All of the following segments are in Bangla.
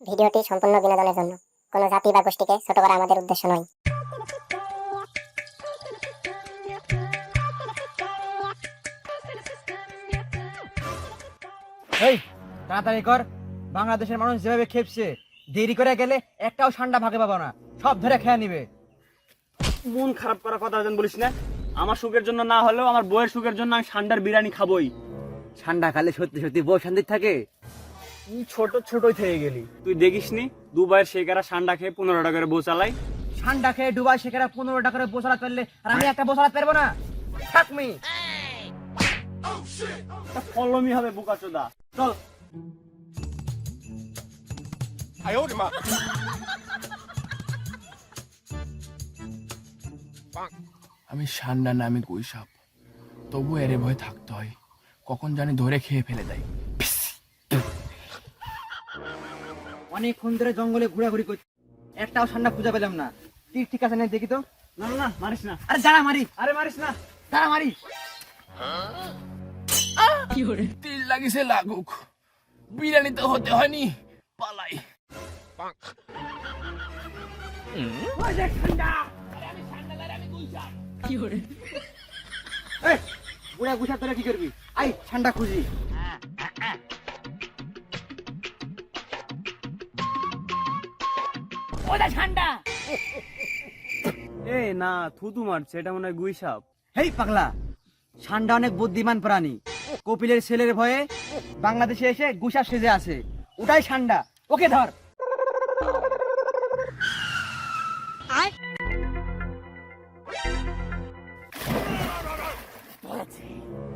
ভিডিওটি সম্পূর্ণ বিনোদনের জন্য, কোনো জাতি বা গোষ্ঠীকে ছোট করা আমাদের উদ্দেশ্য নয়। এই তাড়াতাড়ি কর, বাংলাদেশের মানুষ যেভাবে খেপছে, দেরি করে গেলে একটাও ঠান্ডা ভাগে পাবো না, সব ধরে খেয়ে নিবে। মন খারাপ করার কথা যেন বলিস না। আমার সুখের জন্য না হলেও আমার বউয়ের সুখের জন্য আমি ঠান্ডার বিরিয়ানি খাবোই। ঠান্ডা খালে সত্যি সত্যি বউ শান্তি থাকে। তুই ছোটই থেকে গেলি, তুই দেখিসনি দুবাইয়ের শেখারা ঠান্ডা খেয়ে 15 টাকা করে বউ চালাই। ঠান্ডা খেয়ে ডুবাই শেখেরা 15 টাকা করে বসালা পারলে, আর আমি একটা বসালা পারবো না? থাকমি ফলমি হবে বোকাচোদা। চল আমি ঠান্ডা না, আমি গুইসাপ, তবু এর ভয় থাকতে হয়, কখন জানি ধরে খেয়ে ফেলে দেয়। অনেকক্ষণ ধরে জঙ্গলে ঘোরাঘুরি করছি, একটাও ঠান্ডা খুঁজে পেলাম না। ঠিক আছে, দেখি তো। না না না, মারিস না। আরে যারা মারি, আরে মারিস না, যারা মারি। তিল লাগিছে লাগুক, বিরিয়ানি তো হতে হয়নি, পালাই। বুড়া গুছা তোরা কি করবি? আই ঠান্ডা খুঁজি। এ না, থুতু মারছে, এটা মনে হয় গুইসাপ। হেই পাগলা, ঠান্ডা অনেক বুদ্ধিমান প্রাণী। কপিলের ছেলের ভয়ে বাংলাদেশে এসে গুসা সেজে আছে, ওটাই ঠান্ডা। ওকে ধর।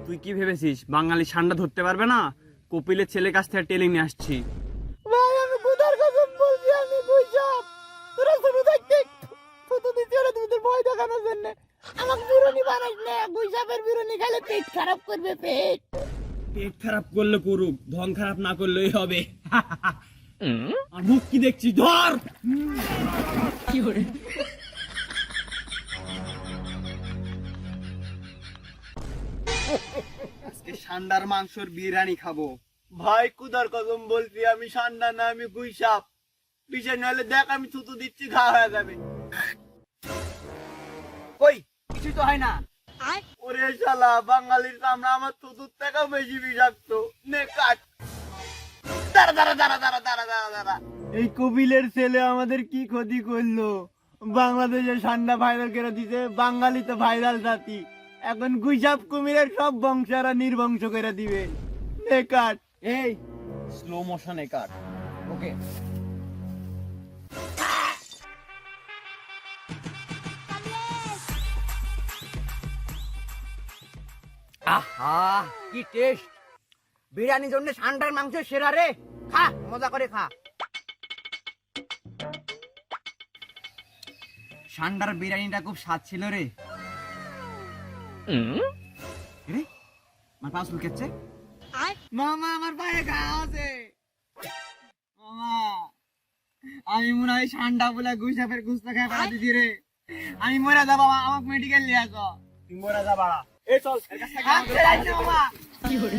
তুই কি ভেবেছিস বাঙালি ঠান্ডা ধরতে পারবে না? কপিলের ছেলের কাছ থেকে টেলিং নিয়ে আসছি। ভাই আমি বুধার কসম বলছি, আমি গুইসাপ। তোরা শুধু দেখতে শুধু দিতে হলে তোদের ভয় দেখানোর জন্য আমাকে বিরুনি বানাস না। গুইসাপের বিরুনি খেলে পেট খারাপ করবে, পেট। পেট খারাপ করলে করুক, ধন খারাপ না করলেই হবে। আর মুখ কি দেখছি, ধর। আজকে ঠান্ডার মাংসর বিরিয়ানি খাবো। ভাই কুদার কসম বলছি, আমি ঠান্ডা না, আমি গুইসাপ। পিছনে নইলে দেখ, আমি থুতু দিচ্ছি, ঘা হয়ে যাবে। কই কিছু তো হয় না। ওরে শালা, বাঙালির কামড়া আমার থুতুর থেকেও বেশি বিষাক্ত। নে কাট। দাঁড়া দাঁড়া দাঁড়া দাঁড়া দাঁড়া দাঁড়া দাঁড়া। এই কপিলের ছেলে আমাদের কি ক্ষতি করলো? বাংলাদেশে ঠান্ডা ভাইরাল করে দিছে, বাঙালি তো ভাইরাল জাতি, এখন গুইসাপ কুমিরের সব বংশারা নির্বংশ করে দিবে। নে কাট। এই স্লো মোশনে কাট। ওকে। আহা কি টেস্ট! বিরিয়ানির জন্য ঠান্ডার মাংস সেরা রে। খা, মজা করে খা। ঠান্ডার বিরিয়ানিটা খুব স্বাদ ছিল রে। রে আমার পা চুলকাচ্ছে। মামা আমার পায়ে ঘা আছে। মামা আমি মনে হয় ঠান্ডা বলে গুইসাপের গুস্তা খাই পাড়া দিদি রে। আমি মরে যাবো, আমাকে মেডিকেল নিয়ে আসো। তুই মরে যা বাড়া। এই চল, এর কাছ থেকে মামা কি করে